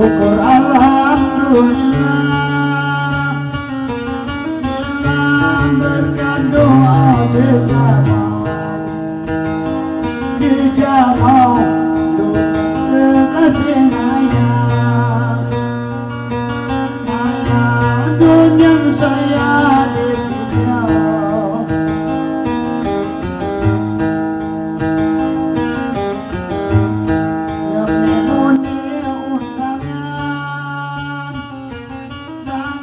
syukur alhamdulillah. Berkat doa dijawab untuk kasih sayang. Mana dunia saya di dunia, yang memuni undangan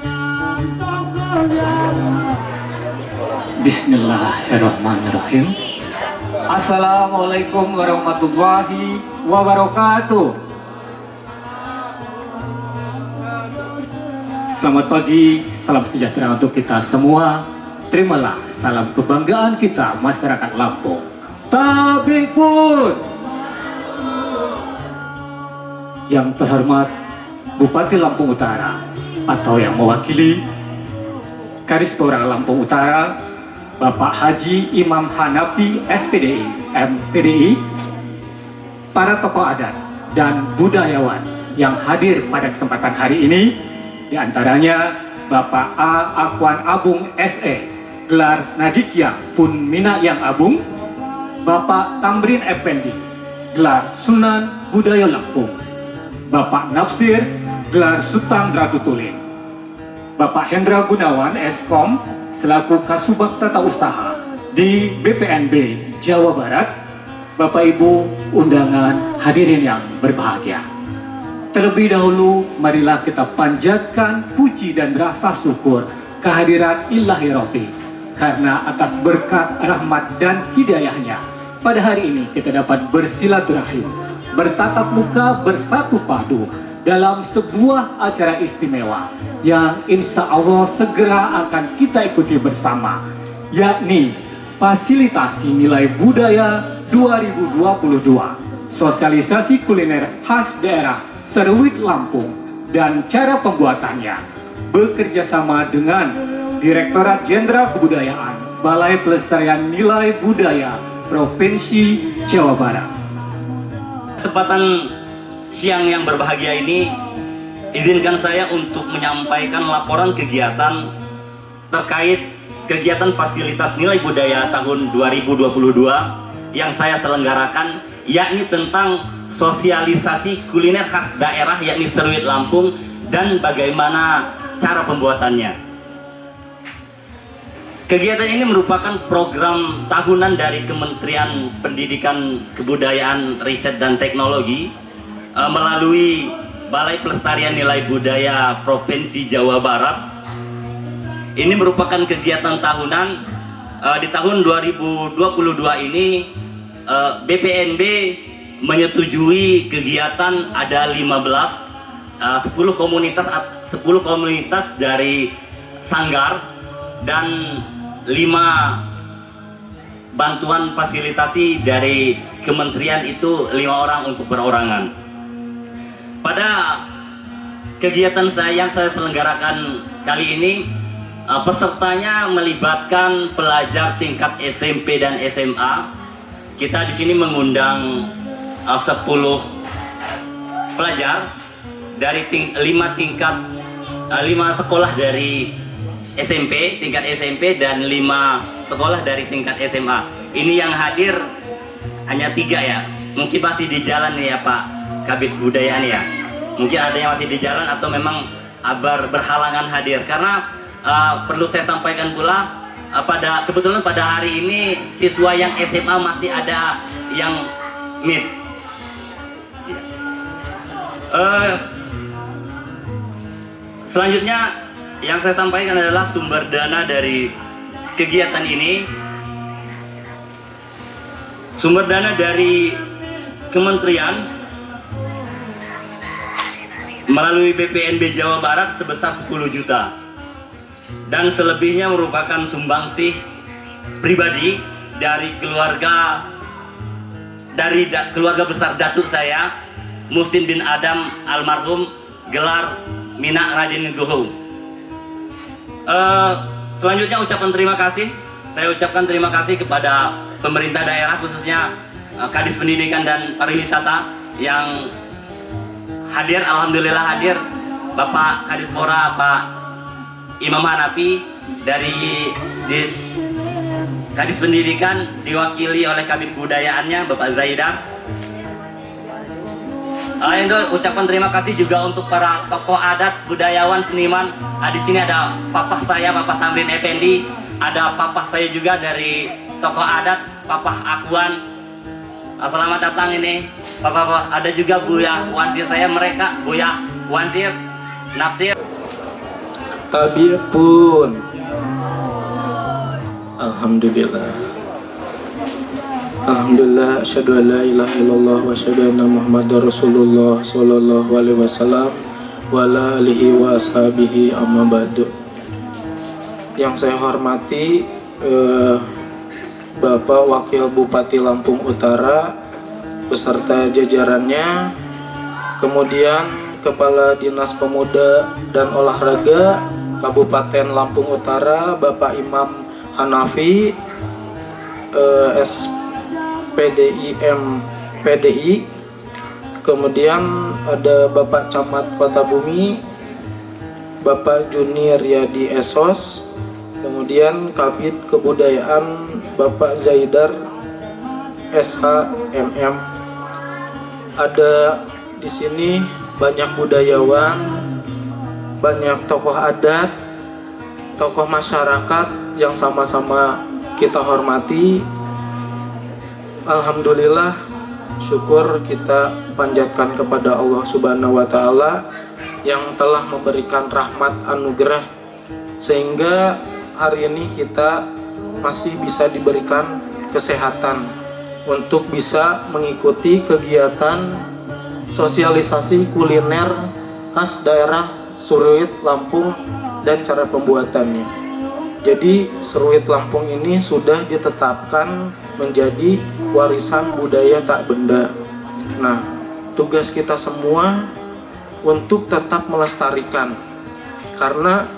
dengan tokoh yang Bismillahirrahmanirrahim. Assalamualaikum warahmatullahi wabarakatuh. Selamat pagi, salam sejahtera untuk kita semua. Terimalah salam kebanggaan kita masyarakat Lampung. Tabik pun. Yang terhormat Bupati Lampung Utara atau yang mewakili Kadispora Lampung Utara, Bapak Haji Imam Hanafi SPDI, MPDI, para tokoh adat dan budayawan yang hadir pada kesempatan hari ini, di antaranya Bapak A. Akwan Abung SE, gelar Nadikya Pun Mina Yang Abung, Bapak Tamrin Effendi, gelar Sunan Budaya Lampung, Bapak Nafsir, gelar Sultan Ratu Tulin, Bapak Hendra Gunawan Eskom selaku Kasubag Tata Usaha di BPNB Jawa Barat, Bapak Ibu undangan hadirin yang berbahagia. Terlebih dahulu marilah kita panjatkan puji dan rasa syukur kehadirat Ilahi Rabbi, karena atas berkat rahmat dan hidayahnya pada hari ini kita dapat bersilaturahim, bertatap muka, bersatu padu dalam sebuah acara istimewa yang insya Allah segera akan kita ikuti bersama, yakni Fasilitasi Nilai Budaya 2022, sosialisasi kuliner khas daerah Seruit Lampung dan cara pembuatannya, bekerja sama dengan Direktorat Jenderal Kebudayaan Balai Pelestarian Nilai Budaya Provinsi Jawa Barat. Kesempatan siang yang berbahagia ini, izinkan saya untuk menyampaikan laporan kegiatan terkait kegiatan fasilitas nilai budaya tahun 2022 yang saya selenggarakan, yakni tentang sosialisasi kuliner khas daerah yakni Seruit Lampung dan bagaimana cara pembuatannya. Kegiatan ini merupakan program tahunan dari Kementerian Pendidikan, Kebudayaan, Riset dan Teknologi melalui Balai Pelestarian Nilai Budaya Provinsi Jawa Barat. Ini merupakan kegiatan tahunan. Di tahun 2022 ini BPNB menyetujui kegiatan ada 10 komunitas dari Sanggar dan 5 bantuan fasilitasi dari kementerian, itu 5 orang untuk perorangan. Pada kegiatan yang saya selenggarakan kali ini, pesertanya melibatkan pelajar tingkat SMP dan SMA. Kita di sini mengundang 10 pelajar dari 5 sekolah dari SMP, tingkat SMP, dan 5 sekolah dari tingkat SMA. Ini yang hadir hanya 3 ya. Mungkin masih di jalan nih ya Pak Kabid Kebudayaan ya. Mungkin ada yang masih di jalan atau memang berhalangan hadir. Karena perlu saya sampaikan pula, kebetulan pada hari ini siswa yang SMA masih ada yang meet. Selanjutnya yang saya sampaikan adalah sumber dana dari kegiatan ini. Sumber dana dari kementerian melalui BPNB Jawa Barat sebesar 10 juta, dan selebihnya merupakan sumbangsih pribadi dari keluarga besar datuk saya, Musin bin Adam almarhum, gelar Mina Raden Goho. Selanjutnya ucapan terima kasih. Saya ucapkan terima kasih kepada pemerintah daerah, khususnya Kadis Pendidikan dan Pariwisata, yang hadir, alhamdulillah hadir Bapak Kadispora Pak Imam Hanafi dari Kadis Pendidikan diwakili oleh Kabid Kebudayaannya Bapak Zaidar. Indo ucapan terima kasih juga untuk para tokoh adat, budayawan, seniman. Di sini ada papah saya, Bapak Tamrin Effendi, ada papah saya juga dari tokoh adat, Papah Akwan. Selamat datang ini, Bapak. Ada juga Buya Wansir saya, mereka Buya Wansir, Nafsir. Tabi pun. Alhamdulillah. Alhamdulillah, asyhadu an la ilaha illallah wa asyhadu anna Muhammadar Rasulullah sallallahu alaihi wasallam wa ala alihi wa ashabihi amma ba'du. Yang saya hormati Bapak Wakil Bupati Lampung Utara beserta jajarannya, kemudian Kepala Dinas Pemuda dan Olahraga Kabupaten Lampung Utara Bapak Imam Hanafi, PDI, kemudian ada Bapak Camat Kota Bumi, Bapak Juni Riyadi Esos, kemudian Kabid Kebudayaan Bapak Zaidar SHMM. Ada di sini banyak budayawan, banyak tokoh adat, tokoh masyarakat yang sama-sama kita hormati. Alhamdulillah, syukur kita panjatkan kepada Allah Subhanahu wa Ta'ala yang telah memberikan rahmat anugerah sehingga hari ini kita masih bisa diberikan kesehatan untuk bisa mengikuti kegiatan sosialisasi kuliner khas daerah Seruit Lampung dan cara pembuatannya. Jadi Seruit Lampung ini sudah ditetapkan menjadi warisan budaya tak benda. Nah, tugas kita semua untuk tetap melestarikan, karena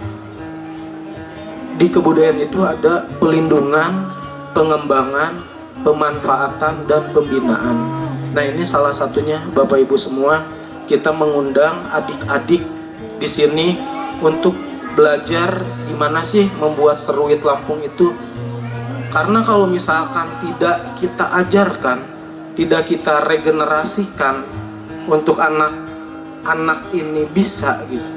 di kebudayaan itu ada pelindungan, pengembangan, pemanfaatan, dan pembinaan. Nah, ini salah satunya Bapak Ibu semua, kita mengundang adik-adik di sini untuk belajar gimana sih membuat Seruit Lampung itu. Karena kalau misalkan tidak kita ajarkan, tidak kita regenerasikan untuk anak-anak ini bisa gitu,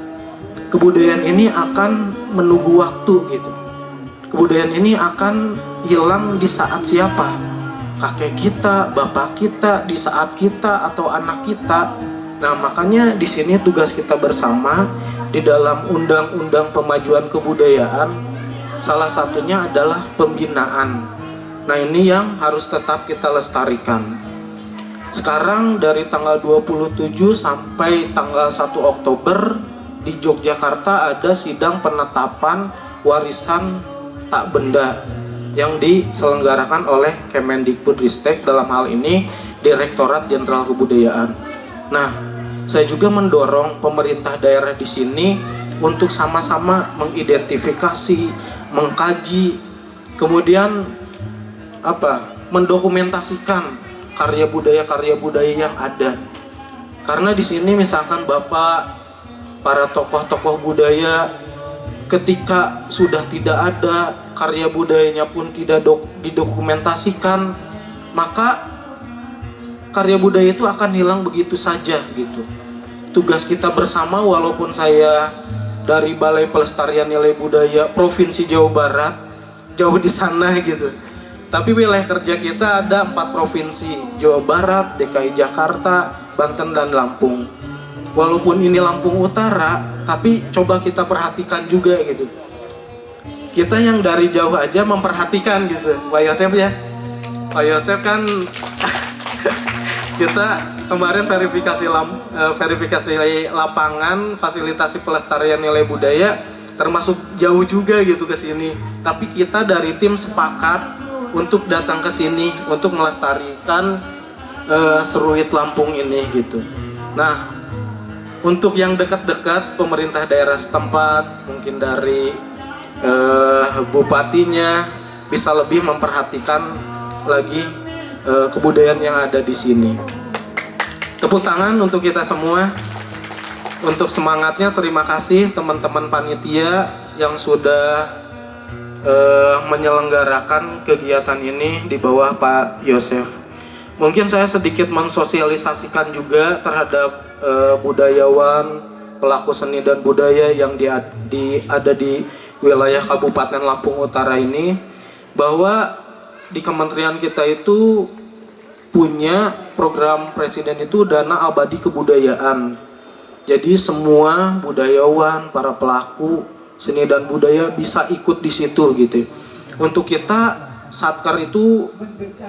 kebudayaan ini akan menunggu waktu gitu. Kebudayaan ini akan hilang di saat siapa? Kakek kita, bapak kita, di saat kita atau anak kita. Nah, makanya di sini tugas kita bersama di dalam Undang-Undang Pemajuan Kebudayaan, salah satunya adalah pembinaan. Nah, ini yang harus tetap kita lestarikan. Sekarang dari tanggal 27 sampai tanggal 1 Oktober di Yogyakarta ada sidang penetapan warisan tak benda yang diselenggarakan oleh Kemendikbudristek, dalam hal ini Direktorat Jenderal Kebudayaan. Nah, saya juga mendorong pemerintah daerah di sini untuk sama-sama mengidentifikasi, mengkaji, kemudian mendokumentasikan karya budaya yang ada. Karena di sini misalkan Bapak, para tokoh-tokoh budaya, ketika sudah tidak ada karya budayanya pun tidak didokumentasikan, maka karya budaya itu akan hilang begitu saja gitu. Tugas kita bersama, walaupun saya dari Balai Pelestarian Nilai Budaya Provinsi Jawa Barat, jauh di sana gitu, tapi wilayah kerja kita ada 4 provinsi, Jawa Barat, DKI Jakarta, Banten, dan Lampung. Walaupun ini Lampung Utara, tapi coba kita perhatikan juga gitu. Kita yang dari jauh aja memperhatikan gitu. Pak Yosef ya, Pak Yosef kan kita kemarin verifikasi lapangan fasilitasi pelestarian nilai budaya, termasuk jauh juga gitu ke sini. Tapi kita dari tim sepakat untuk datang ke sini untuk melestarikan Seruit Lampung ini gitu. Nah, untuk yang dekat-dekat pemerintah daerah setempat, mungkin dari bupatinya bisa lebih memperhatikan lagi kebudayaan yang ada di sini. Tepuk tangan untuk kita semua. Untuk semangatnya terima kasih teman-teman panitia yang sudah menyelenggarakan kegiatan ini di bawah Pak Yosef. Mungkin saya sedikit mensosialisasikan juga terhadap budayawan, pelaku seni dan budaya yang ada di wilayah Kabupaten Lampung Utara ini, bahwa di kementerian kita itu punya program presiden itu dana abadi kebudayaan. Jadi semua budayawan, para pelaku seni dan budaya bisa ikut di situ gitu. Untuk kita Satkar itu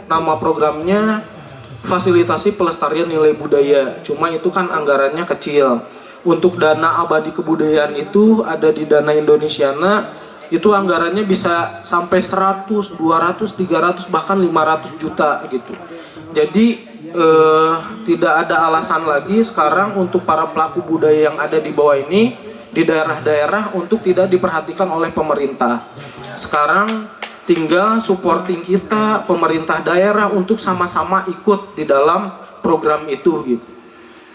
nama programnya fasilitasi pelestarian nilai budaya. Cuma itu kan anggarannya kecil. Untuk dana abadi kebudayaan itu ada di Dana Indonesiana, itu anggarannya bisa sampai 100, 200, 300 bahkan 500 juta gitu. Jadi tidak ada alasan lagi sekarang untuk para pelaku budaya yang ada di bawah ini di daerah-daerah untuk tidak diperhatikan oleh pemerintah. Sekarang tinggal supporting kita pemerintah daerah untuk sama-sama ikut di dalam program itu gitu.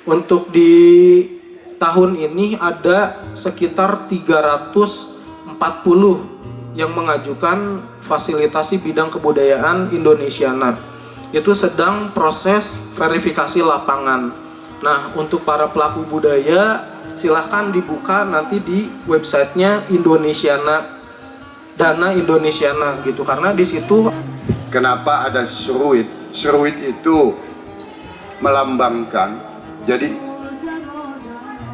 Untuk di tahun ini ada sekitar 340 yang mengajukan fasilitasi bidang kebudayaan Indonesiana. Itu sedang proses verifikasi lapangan. Nah, untuk para pelaku budaya silahkan dibuka nanti di websitenya Indonesiana, Dana Indonesiana gitu, karena di situ. Kenapa ada seruit? Seruit itu melambangkan, jadi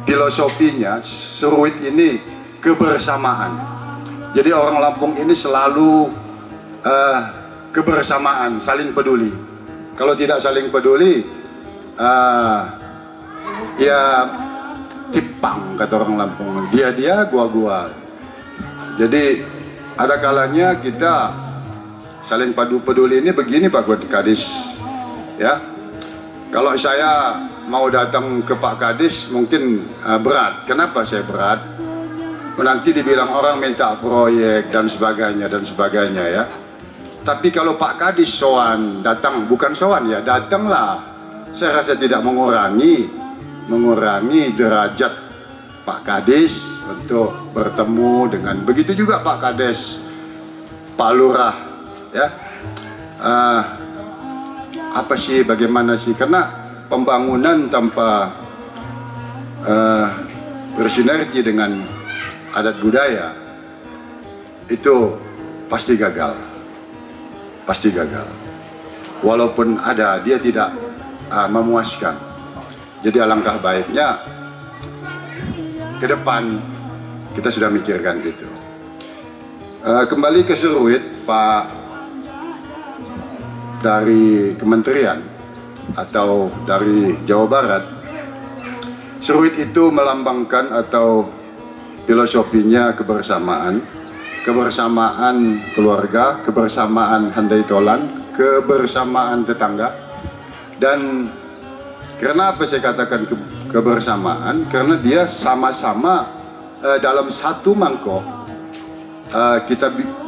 filosofinya seruit ini kebersamaan. Jadi orang Lampung ini selalu kebersamaan, saling peduli. Kalau tidak saling peduli, ya tipang kata orang Lampung. Dia, gua. Jadi ada kalanya kita saling peduli ini begini Pak Kadis, ya. Kalau saya mau datang ke Pak Kadis mungkin berat. Kenapa saya berat? Nanti dibilang orang minta proyek dan sebagainya ya. Tapi kalau Pak Kadis sowan datang, bukan sowan ya, datanglah. Saya rasa tidak mengurangi derajat Pak Kadis untuk bertemu dengan, begitu juga Pak Kades, Pak Lurah, ya. Apa sih, bagaimana sih? Karena pembangunan tanpa bersinergi dengan adat budaya itu pasti gagal. Walaupun ada, dia tidak memuaskan. Jadi alangkah baiknya ke depan kita sudah mikirkan gitu. Kembali ke seruit Pak dari kementerian atau dari Jawa Barat. Seruit itu melambangkan atau filosofinya kebersamaan keluarga, kebersamaan handai tolan, kebersamaan tetangga. Dan karena apa saya katakan kebersamaan? Karena dia sama-sama dalam satu mangkok.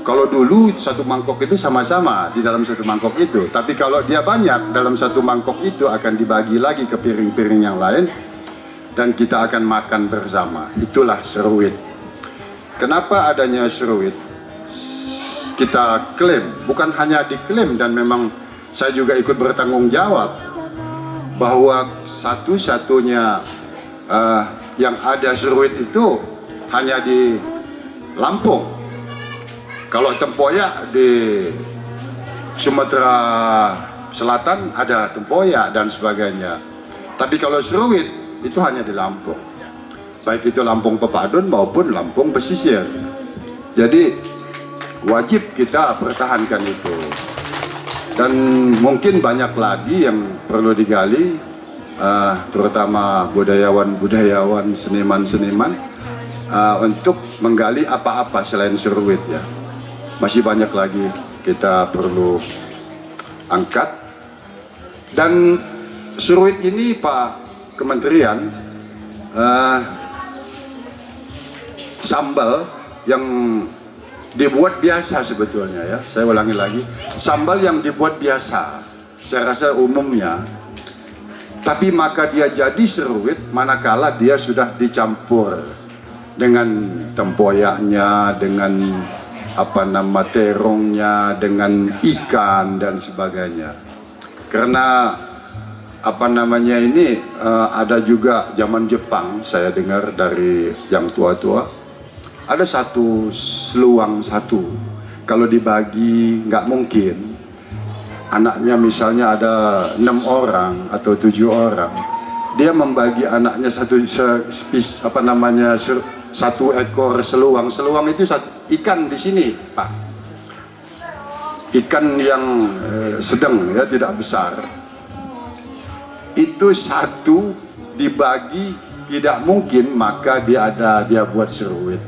Kalau dulu satu mangkok itu sama-sama di dalam satu mangkok itu, tapi kalau dia banyak dalam satu mangkok itu akan dibagi lagi ke piring-piring yang lain dan kita akan makan bersama. Itulah seruit. Kenapa adanya seruit? Kita klaim, bukan hanya diklaim, dan memang saya juga ikut bertanggung jawab bahwa satu-satunya yang ada seruit itu hanya di Lampung. Kalau tempoyak di Sumatera Selatan ada tempoyak dan sebagainya. Tapi kalau seruit itu hanya di Lampung. Baik itu Lampung Pepadun maupun Lampung Pesisir. Jadi wajib kita pertahankan itu. Dan mungkin banyak lagi yang perlu digali, terutama budayawan, seniman-seniman, untuk menggali apa-apa selain seruit ya. Masih banyak lagi kita perlu angkat. Dan seruit ini Pak Kementerian, sambal yang dibuat biasa sebetulnya ya, saya ulangi lagi, sambal yang dibuat biasa, saya rasa umumnya Tapi maka dia jadi seruit manakala dia sudah dicampur dengan tempoyaknya, dengan terongnya, dengan ikan dan sebagainya. Karena ini ada juga zaman Jepang, saya dengar dari yang tua-tua, ada satu seluang satu, kalau dibagi nggak mungkin. Anaknya misalnya ada 6 orang atau 7 orang, dia membagi anaknya satu ekor seluang. Seluang itu ikan di sini, Pak. Ikan yang sedang, ya, tidak besar. Itu satu dibagi tidak mungkin, maka dia buat seruit.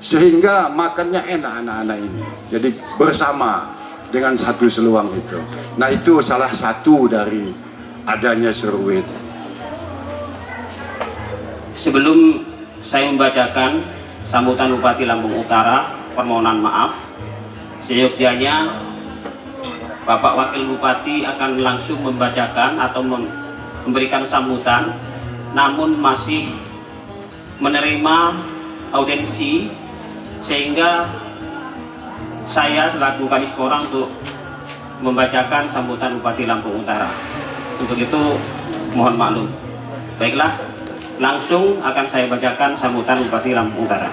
Sehingga makannya enak anak-anak ini. Jadi bersama dengan satu seluang itu. Nah, itu salah satu dari adanya seruit. Sebelum saya membacakan sambutan Bupati Lampung Utara, permohonan maaf, seyogyanya Bapak Wakil Bupati akan langsung membacakan atau memberikan sambutan, namun masih menerima audiensi, sehingga saya selaku Kadispora untuk membacakan sambutan Bupati Lampung Utara. Untuk itu mohon maklum. Baiklah, langsung akan saya bacakan sambutan Bupati Lampung Utara.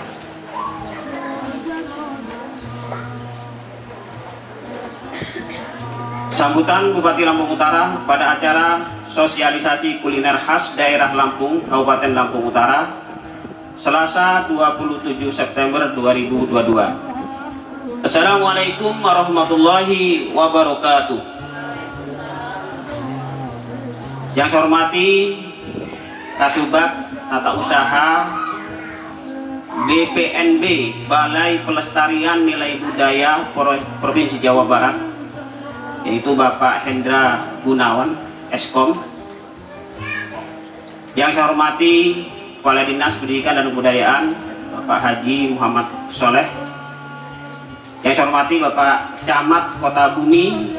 Sambutan Bupati Lampung Utara pada acara sosialisasi kuliner khas daerah Lampung, Kabupaten Lampung Utara, Selasa 27 September 2022. Assalamualaikum warahmatullahi wabarakatuh. Yang saya hormati Kasubag Tata Usaha BPNB, Balai Pelestarian Nilai Budaya Provinsi Jawa Barat, yaitu Bapak Hendra Gunawan, Eskom. Yang saya hormati Kepala Dinas Pendidikan dan Kebudayaan Bapak Haji Muhammad Soleh. Yang saya hormati Bapak Camat Kota Bumi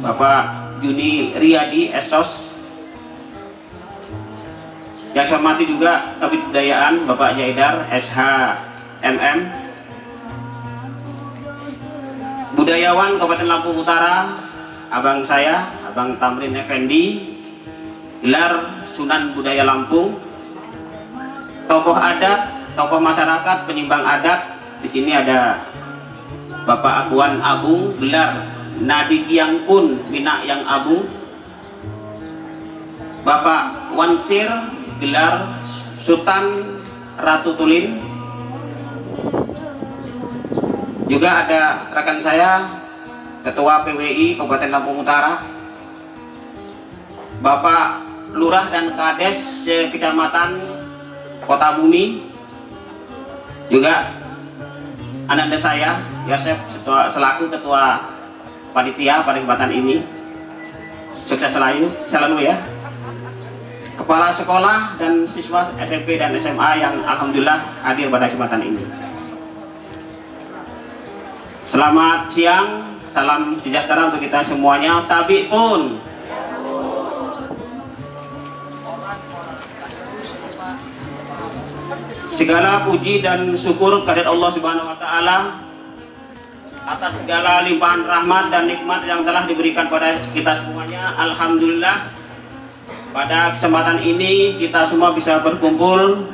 Bapak Juni Riyadi, Esos. Yang saya hormati juga Kabid Budayaan Bapak Jaidar, SHMM. Budayawan Kabupaten Lampung Utara, abang saya, Abang Tamrin Effendi, gelar Sunan Budaya Lampung. Tokoh adat, tokoh masyarakat, penyimbang adat. Di sini ada Bapak Akuan Abung, gelar Nadi Kiang Kun Minak Yang Abung. Bapak Wansir, gelar Sultan Ratu Tulin. Juga ada rekan saya, Ketua PWI Kabupaten Lampung Utara, Bapak Lurah dan Kades Kecamatan Kota Bumi. Juga ananda saya, Yosef, selaku Ketua Panitia pada kesempatan ini. Sukses selalu ya. Kepala sekolah dan siswa SMP dan SMA yang alhamdulillah hadir pada kesempatan ini. Selamat siang, salam sejahtera untuk kita semuanya. Tabi pun. Segala puji dan syukur kehadirat Allah Subhanahu wa taala atas segala limpahan rahmat dan nikmat yang telah diberikan pada kita semuanya. Alhamdulillah, pada kesempatan ini kita semua bisa berkumpul,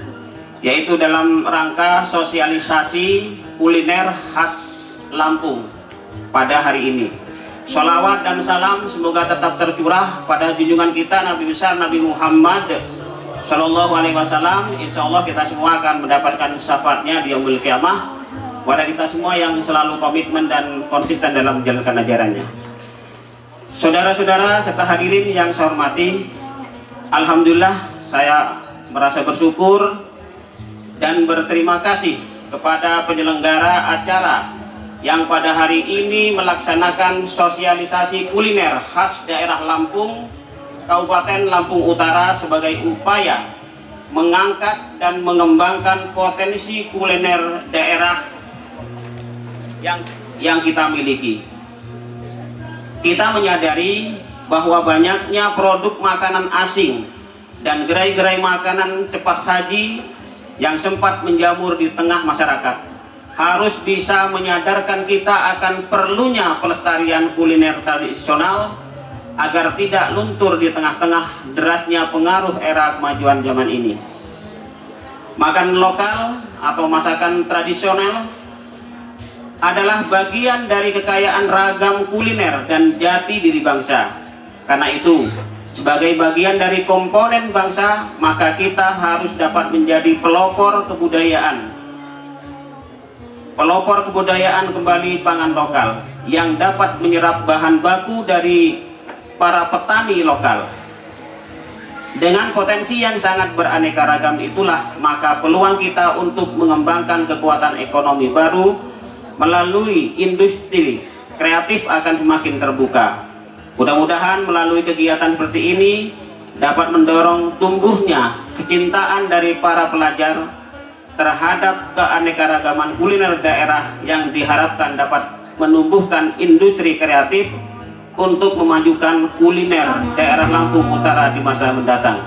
yaitu dalam rangka sosialisasi kuliner khas Lampung pada hari ini. Sholawat dan salam semoga tetap tercurah pada junjungan kita Nabi besar Nabi Muhammad Sallallahu Alaihi Wasallam. Insya Allah kita semua akan mendapatkan syafaatnya di yaumul kiamah. Pada kita semua yang selalu komitmen dan konsisten dalam menjalankan ajarannya. Saudara-saudara serta hadirin yang saya hormati, alhamdulillah saya merasa bersyukur dan berterima kasih kepada penyelenggara acara yang pada hari ini melaksanakan sosialisasi kuliner khas daerah Lampung, Kabupaten Lampung Utara sebagai upaya mengangkat dan mengembangkan potensi kuliner daerah yang kita miliki. Kita menyadari bahwa banyaknya produk makanan asing dan gerai-gerai makanan cepat saji yang sempat menjamur di tengah masyarakat harus bisa menyadarkan kita akan perlunya pelestarian kuliner tradisional agar tidak luntur di tengah-tengah derasnya pengaruh era kemajuan zaman ini. Makan lokal atau masakan tradisional adalah bagian dari kekayaan ragam kuliner dan jati diri bangsa. Karena itu, sebagai bagian dari komponen bangsa, maka kita harus dapat menjadi pelopor kebudayaan. Pelopor kebudayaan kembali pangan lokal yang dapat menyerap bahan baku dari para petani lokal. Dengan potensi yang sangat beraneka ragam itulah maka peluang kita untuk mengembangkan kekuatan ekonomi baru melalui industri kreatif akan semakin terbuka. Mudah-mudahan melalui kegiatan seperti ini dapat mendorong tumbuhnya kecintaan dari para pelajar terhadap keanekaragaman kuliner daerah yang diharapkan dapat menumbuhkan industri kreatif untuk memajukan kuliner daerah Lampung Utara di masa mendatang.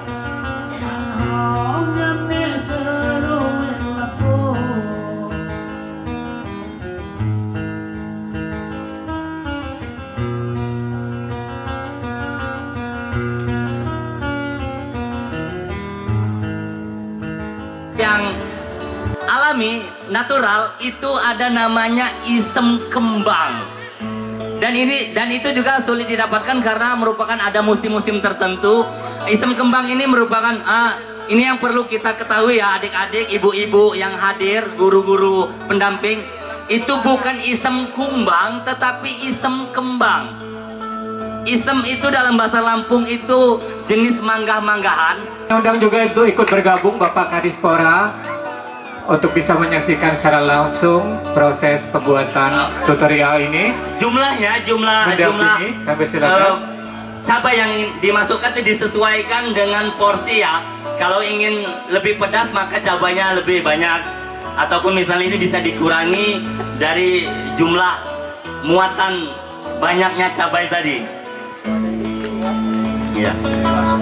Yang alami, natural, itu ada namanya isem kembang. Dan itu juga sulit didapatkan karena merupakan ada musim-musim tertentu. Isem kembang ini merupakan ini yang perlu kita ketahui ya adik-adik, ibu-ibu yang hadir, guru-guru pendamping. Itu bukan isem kumbang tetapi isem kembang. Isem itu dalam bahasa Lampung itu jenis manggah-manggahan. Undang juga itu ikut bergabung Bapak Kadispora untuk bisa menyaksikan secara langsung proses pembuatan tutorial ini. Jumlah Kami silakan. cabai yang dimasukkan itu disesuaikan dengan porsi ya. Kalau ingin lebih pedas maka cabainya lebih banyak, ataupun misalnya ini bisa dikurangi dari jumlah muatan banyaknya cabai tadi. Ya.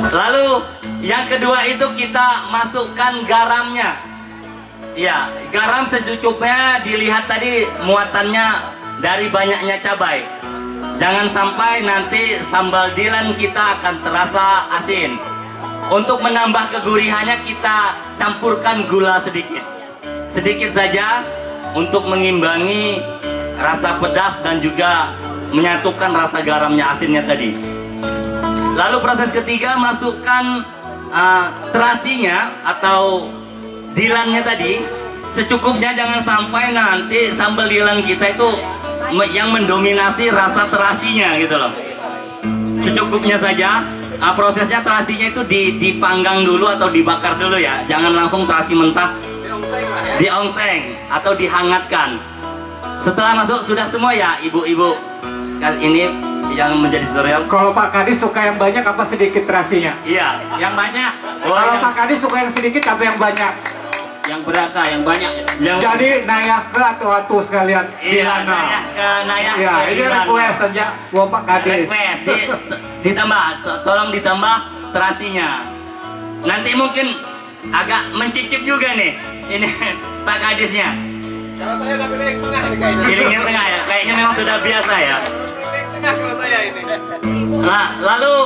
Lalu yang kedua itu kita masukkan garamnya. Ya, garam secukupnya, dilihat tadi muatannya dari banyaknya cabai. Jangan sampai nanti sambal dilan kita akan terasa asin. Untuk menambah kegurihannya kita campurkan gula sedikit. Sedikit saja untuk mengimbangi rasa pedas dan juga menyatukan rasa garamnya asinnya tadi. Lalu proses ketiga masukkan terasinya atau dilannya tadi secukupnya, jangan sampai nanti sambal dilan kita itu yang mendominasi rasa terasinya gitu loh. Secukupnya saja. Prosesnya terasinya itu dipanggang dulu atau dibakar dulu ya, jangan langsung terasi mentah. Diongseng atau dihangatkan. Setelah masuk sudah semua ya ibu-ibu, ini yang menjadi tutorial. Kalau Pak Kadis suka yang banyak apa sedikit terasinya? Iya, yang banyak. Kalau Pak Kadis suka yang sedikit apa yang banyak? Yang berasa, yang banyak. Jadi nayak ke atu-atu sekalian. Iya, nayak Ya, ini request saja buat Pak Kadis. Ditambah, tolong ditambah terasinya. Nanti mungkin agak mencicip juga nih ini Pak Kadisnya. Kalau saya udah pilih yang tengah nih kayaknya. Pilih yang tengah ya, kayaknya memang sudah biasa ya. Pilih tengah kalau saya ini. Nah, lalu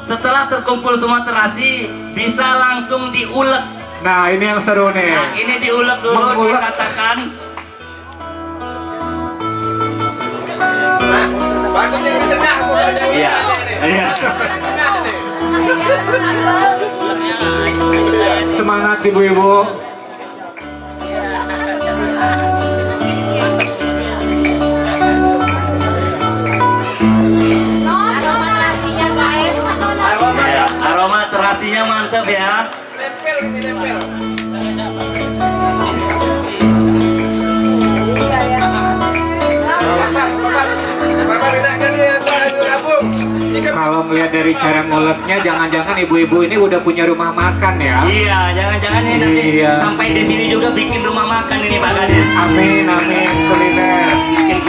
setelah terkumpul semua terasi, bisa langsung diulek. Nah, ini yang seru nih. Nah, ini diulek dulu, Mengulek. dikatakan. Bagus yang di tengah. Iya. Iya. Semangat ibu-ibu. Ya, aroma terasinya mantap ya. Nempel gini, nempel. Bapak bedakan dia gabung. Kalau melihat dari cara nguleknya, jangan-jangan ibu-ibu ini udah punya rumah makan ya? Iya, jangan-jangan ini nanti Iya. sampai di sini juga bikin rumah makan ini Pak Kadis. Amin, amin, kuliner. Bikin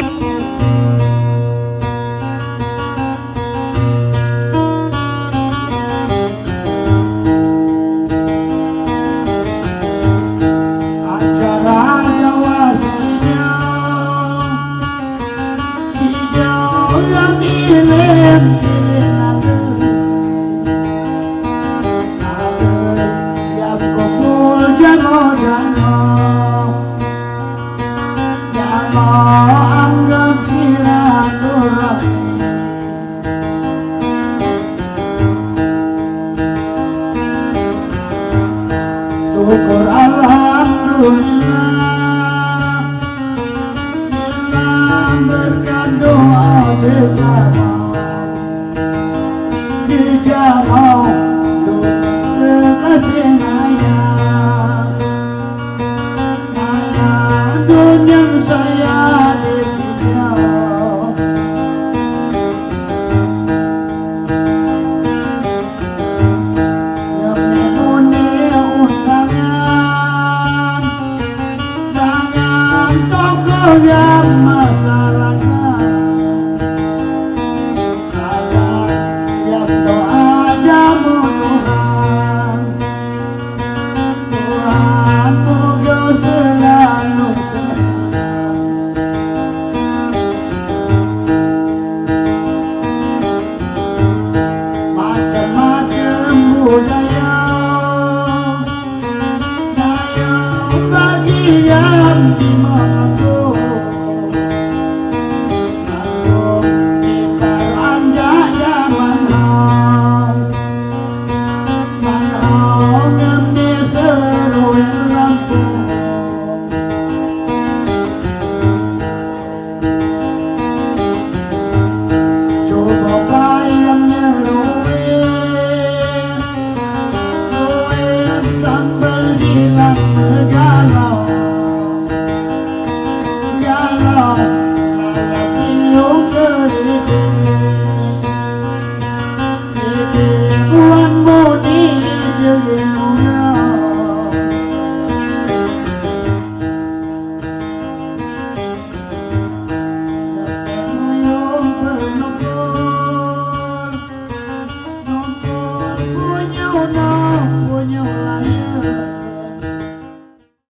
syukur alhamdulillah, bila berkat doa dijawab doa kasih sayang, dunia saya di dunia. Yang masyarakat ada yang doa jamu Tuhan, Tuhan moga selalu sehat. Macam-macam budaya daya bagi yang dimengerti. Sambal hilang galau, galau, lalap piung keripik, buan bodi jadi murah. Dapat muyung penyokor, nyokor punya unang, punya lain.